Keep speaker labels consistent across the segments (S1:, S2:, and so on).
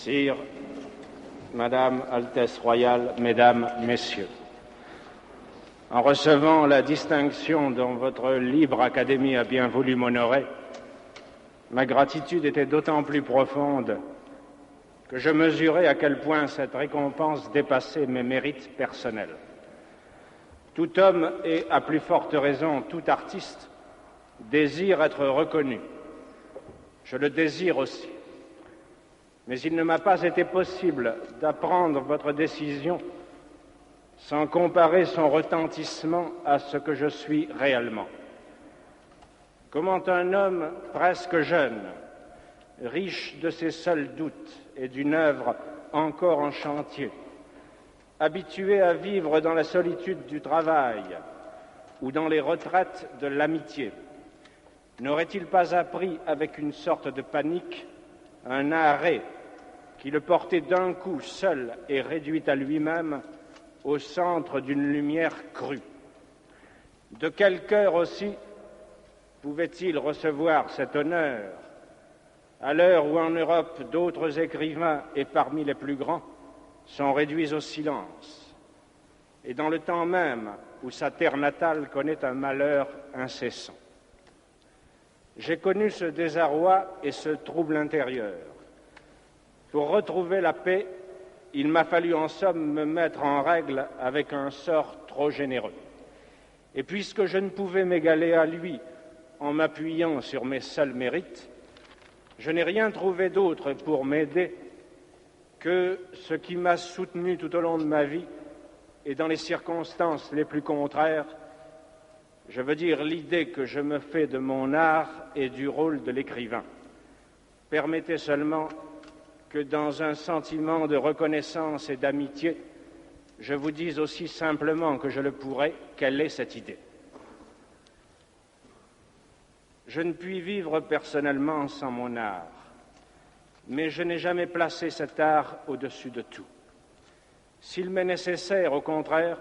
S1: Sire, Madame, Altesse royale, Mesdames, Messieurs, en recevant la distinction dont votre libre académie a bien voulu m'honorer, ma gratitude était d'autant plus profonde que je mesurais à quel point cette récompense dépassait mes mérites personnels. Tout homme et, à plus forte raison, tout artiste désire être reconnu. Je le désire aussi. Mais il ne m'a pas été possible d'apprendre votre décision sans comparer son retentissement à ce que je suis réellement. Comment un homme presque jeune, riche de ses seuls doutes et d'une œuvre encore en chantier, habitué à vivre dans la solitude du travail ou dans les retraites de l'amitié, n'aurait-il pas appris avec une sorte de panique un arrêt qui le portait d'un coup seul et réduit à lui-même au centre d'une lumière crue? De quel cœur aussi pouvait-il recevoir cet honneur à l'heure où en Europe d'autres écrivains, et parmi les plus grands, sont réduits au silence, et dans le temps même où sa terre natale connaît un malheur incessant? J'ai connu ce désarroi et ce trouble intérieur. Pour retrouver la paix, il m'a fallu en somme me mettre en règle avec un sort trop généreux. Et puisque je ne pouvais m'égaler à lui en m'appuyant sur mes seuls mérites, je n'ai rien trouvé d'autre pour m'aider que ce qui m'a soutenu tout au long de ma vie et dans les circonstances les plus contraires, je veux dire l'idée que je me fais de mon art et du rôle de l'écrivain. Permettez seulement que dans un sentiment de reconnaissance et d'amitié, je vous dise aussi simplement que je le pourrais, quelle est cette idée. Je ne puis vivre personnellement sans mon art, mais je n'ai jamais placé cet art au-dessus de tout. S'il m'est nécessaire, au contraire,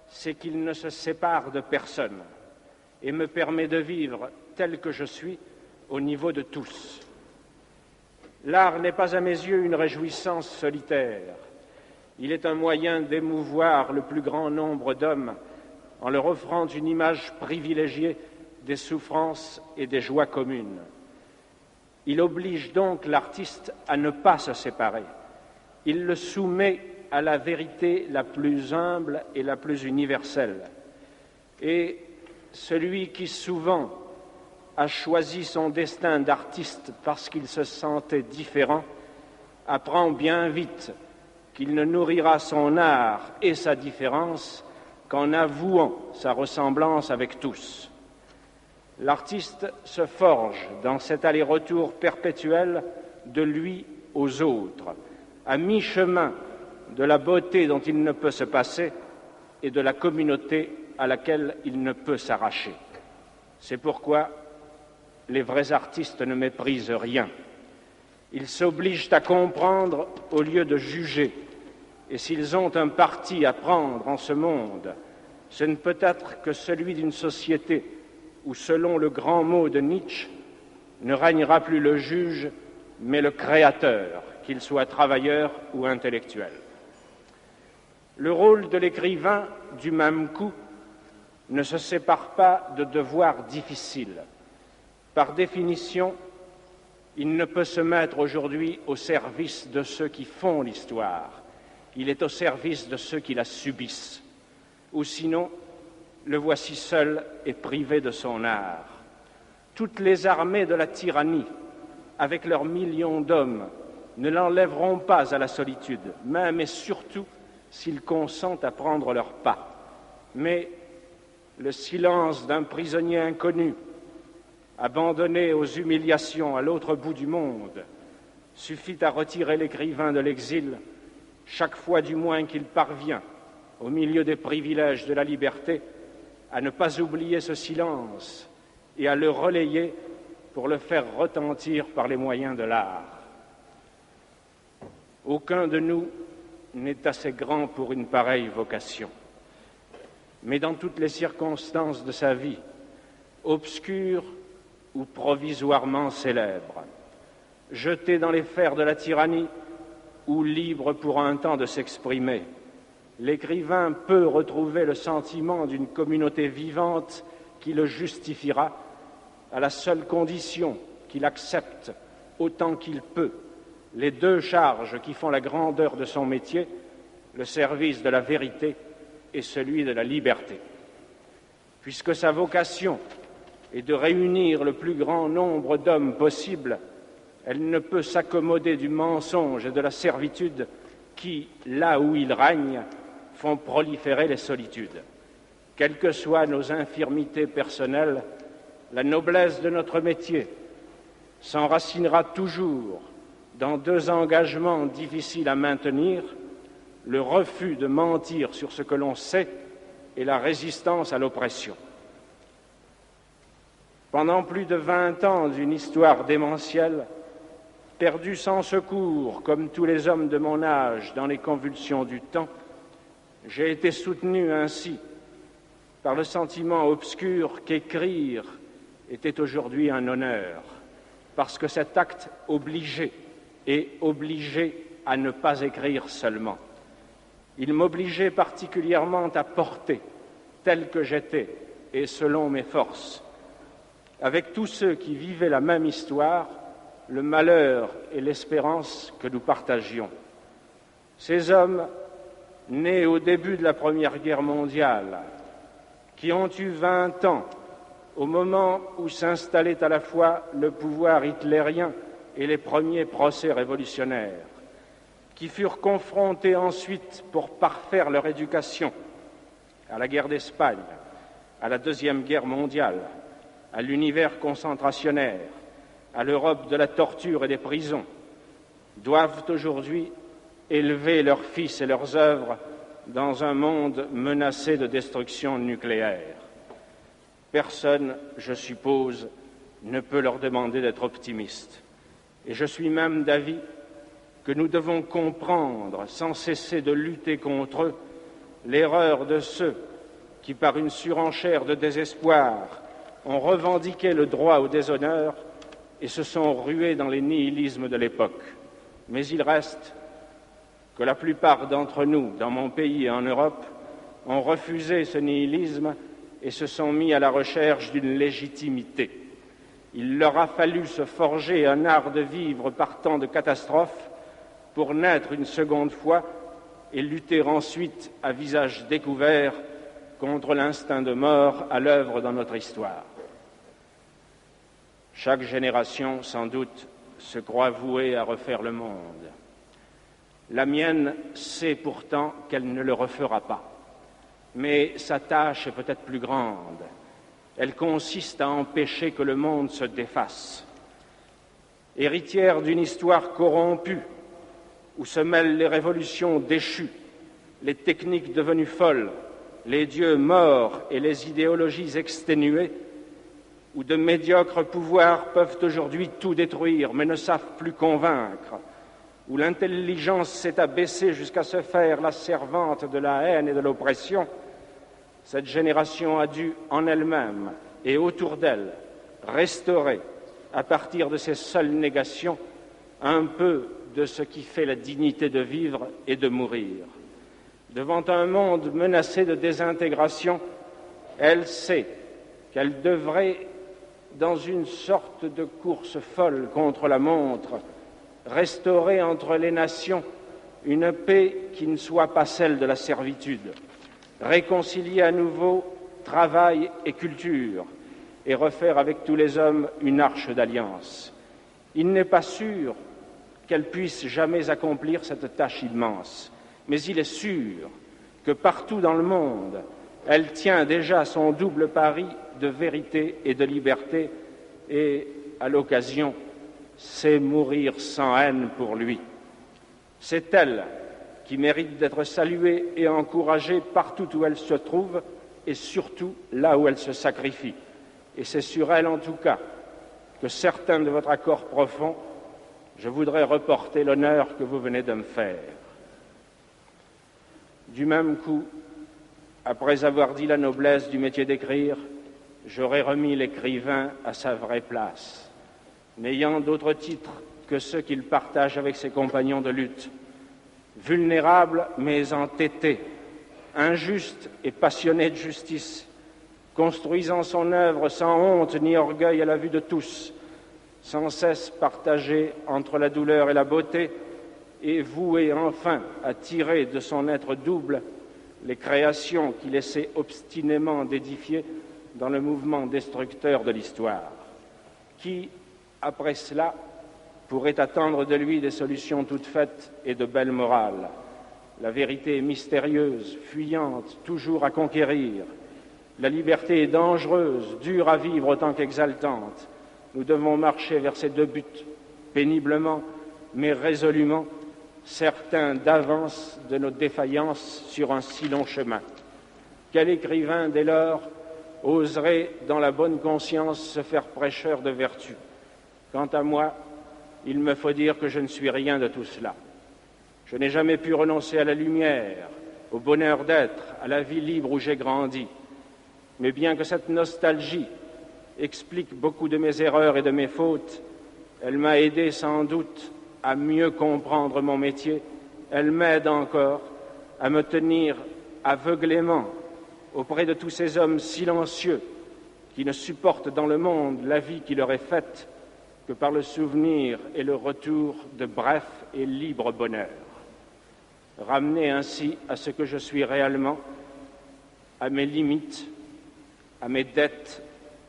S1: c'est qu'il ne se sépare de personne et me permet de vivre tel que je suis au niveau de tous. L'art n'est pas à mes yeux une réjouissance solitaire. Il est un moyen d'émouvoir le plus grand nombre d'hommes en leur offrant une image privilégiée des souffrances et des joies communes. Il oblige donc l'artiste à ne pas se séparer. Il le soumet à la vérité la plus humble et la plus universelle. Et celui qui souvent a choisi son destin d'artiste parce qu'il se sentait différent apprend bien vite qu'il ne nourrira son art et sa différence qu'en avouant sa ressemblance avec tous. L'artiste se forge dans cet aller-retour perpétuel de lui aux autres, à mi-chemin de la beauté dont il ne peut se passer et de la communauté à laquelle il ne peut s'arracher. C'est pourquoi les vrais artistes ne méprisent rien. Ils s'obligent à comprendre au lieu de juger, et s'ils ont un parti à prendre en ce monde, ce ne peut être que celui d'une société où, selon le grand mot de Nietzsche, ne régnera plus le juge, mais le créateur, qu'il soit travailleur ou intellectuel. Le rôle de l'écrivain, du même coup, ne se sépare pas de devoirs difficiles. Par définition, il ne peut se mettre aujourd'hui au service de ceux qui font l'histoire. Il est au service de ceux qui la subissent. Ou sinon, le voici seul et privé de son art. Toutes les armées de la tyrannie, avec leurs millions d'hommes, ne l'enlèveront pas à la solitude, même et surtout s'ils consentent à prendre leur pas. Mais le silence d'un prisonnier inconnu, abandonné aux humiliations à l'autre bout du monde, suffit à retirer l'écrivain de l'exil, chaque fois du moins qu'il parvient, au milieu des privilèges de la liberté, à ne pas oublier ce silence et à le relayer pour le faire retentir par les moyens de l'art. Aucun de nous n'est assez grand pour une pareille vocation. Mais dans toutes les circonstances de sa vie, obscure ou provisoirement célèbre, jeté dans les fers de la tyrannie ou libre pour un temps de s'exprimer, l'écrivain peut retrouver le sentiment d'une communauté vivante qui le justifiera, à la seule condition qu'il accepte, autant qu'il peut, les deux charges qui font la grandeur de son métier, le service de la vérité et celui de la liberté. Puisque sa vocation est de réunir le plus grand nombre d'hommes possible, elle ne peut s'accommoder du mensonge et de la servitude qui, là où ils règnent, font proliférer les solitudes. Quelles que soient nos infirmités personnelles, la noblesse de notre métier s'enracinera toujours dans deux engagements difficiles à maintenir, le refus de mentir sur ce que l'on sait et la résistance à l'oppression. Pendant plus de 20 ans d'une histoire démentielle, perdu sans secours, comme tous les hommes de mon âge dans les convulsions du temps, j'ai été soutenu ainsi par le sentiment obscur qu'écrire était aujourd'hui un honneur, parce que cet acte obligeait et obligeait à ne pas écrire seulement. Il m'obligeait particulièrement à porter, tel que j'étais et selon mes forces, avec tous ceux qui vivaient la même histoire, le malheur et l'espérance que nous partagions. Ces hommes, nés au début de la Première Guerre mondiale, qui ont eu 20 ans au moment où s'installait à la fois le pouvoir hitlérien et les premiers procès révolutionnaires, qui furent confrontés ensuite pour parfaire leur éducation à la guerre d'Espagne, à la Deuxième Guerre mondiale, à l'univers concentrationnaire, à l'Europe de la torture et des prisons, doivent aujourd'hui élever leurs fils et leurs œuvres dans un monde menacé de destruction nucléaire. Personne, je suppose, ne peut leur demander d'être optimistes. Et je suis même d'avis que nous devons comprendre, sans cesser de lutter contre eux, l'erreur de ceux qui, par une surenchère de désespoir, ont revendiqué le droit au déshonneur et se sont rués dans les nihilismes de l'époque. Mais il reste que la plupart d'entre nous, dans mon pays et en Europe, ont refusé ce nihilisme et se sont mis à la recherche d'une légitimité. Il leur a fallu se forger un art de vivre par tant de catastrophes pour naître une seconde fois et lutter ensuite à visage découvert contre l'instinct de mort à l'œuvre dans notre histoire. Chaque génération, sans doute, se croit vouée à refaire le monde. La mienne sait pourtant qu'elle ne le refera pas. Mais sa tâche est peut-être plus grande. Elle consiste à empêcher que le monde se défasse. Héritière d'une histoire corrompue, où se mêlent les révolutions déchues, les techniques devenues folles, les dieux morts et les idéologies exténuées, où de médiocres pouvoirs peuvent aujourd'hui tout détruire, mais ne savent plus convaincre, où l'intelligence s'est abaissée jusqu'à se faire la servante de la haine et de l'oppression, cette génération a dû, en elle-même et autour d'elle, restaurer, à partir de ses seules négations, un peu de ce qui fait la dignité de vivre et de mourir. Devant un monde menacé de désintégration, elle sait qu'elle devrait, dans une sorte de course folle contre la montre, restaurer entre les nations une paix qui ne soit pas celle de la servitude, réconcilier à nouveau travail et culture et refaire avec tous les hommes une arche d'alliance. Il n'est pas sûr qu'elle puisse jamais accomplir cette tâche immense, mais il est sûr que partout dans le monde, elle tient déjà son double pari de vérité et de liberté et, à l'occasion, sait mourir sans haine pour lui. C'est elle qui mérite d'être saluée et encouragée partout où elle se trouve et surtout là où elle se sacrifie. Et c'est sur elle, en tout cas, que certains de votre accord profond, je voudrais reporter l'honneur que vous venez de me faire. Du même coup, après avoir dit la noblesse du métier d'écrire, j'aurais remis l'écrivain à sa vraie place, n'ayant d'autre titre que ceux qu'il partage avec ses compagnons de lutte, vulnérable mais entêté, injuste et passionné de justice, construisant son œuvre sans honte ni orgueil à la vue de tous, sans cesse partagé entre la douleur et la beauté, et voué enfin à tirer de son être double les créations qu'il essaie obstinément d'édifier dans le mouvement destructeur de l'histoire. Qui, après cela, pourrait attendre de lui des solutions toutes faites et de belle morale? La vérité est mystérieuse, fuyante, toujours à conquérir. La liberté est dangereuse, dure à vivre autant qu'exaltante. Nous devons marcher vers ces deux buts, péniblement, mais résolument, certains d'avance de nos défaillances sur un si long chemin. Quel écrivain, dès lors, oserait, dans la bonne conscience, se faire prêcheur de vertu? Quant à moi, il me faut dire que je ne suis rien de tout cela. Je n'ai jamais pu renoncer à la lumière, au bonheur d'être, à la vie libre où j'ai grandi. Mais bien que cette nostalgie explique beaucoup de mes erreurs et de mes fautes, elle m'a aidé sans doute à mieux comprendre mon métier. Elle m'aide encore à me tenir aveuglément auprès de tous ces hommes silencieux qui ne supportent dans le monde la vie qui leur est faite que par le souvenir et le retour de bref et libre bonheur. Ramené ainsi à ce que je suis réellement, à mes limites, à mes dettes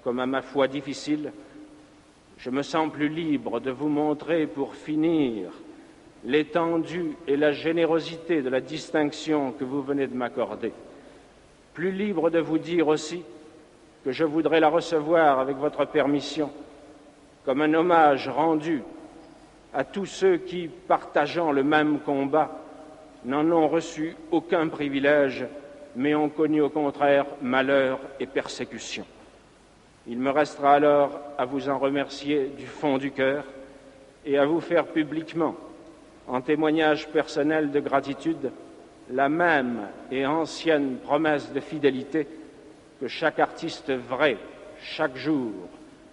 S1: comme à ma foi difficile, je me sens plus libre de vous montrer pour finir l'étendue et la générosité de la distinction que vous venez de m'accorder. Plus libre de vous dire aussi que je voudrais la recevoir avec votre permission comme un hommage rendu à tous ceux qui, partageant le même combat, n'en ont reçu aucun privilège, mais ont connu au contraire malheur et persécution. Il me restera alors à vous en remercier du fond du cœur et à vous faire publiquement, en témoignage personnel de gratitude, la même et ancienne promesse de fidélité que chaque artiste vrai, chaque jour,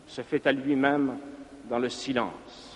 S1: se fait à lui-même dans le silence.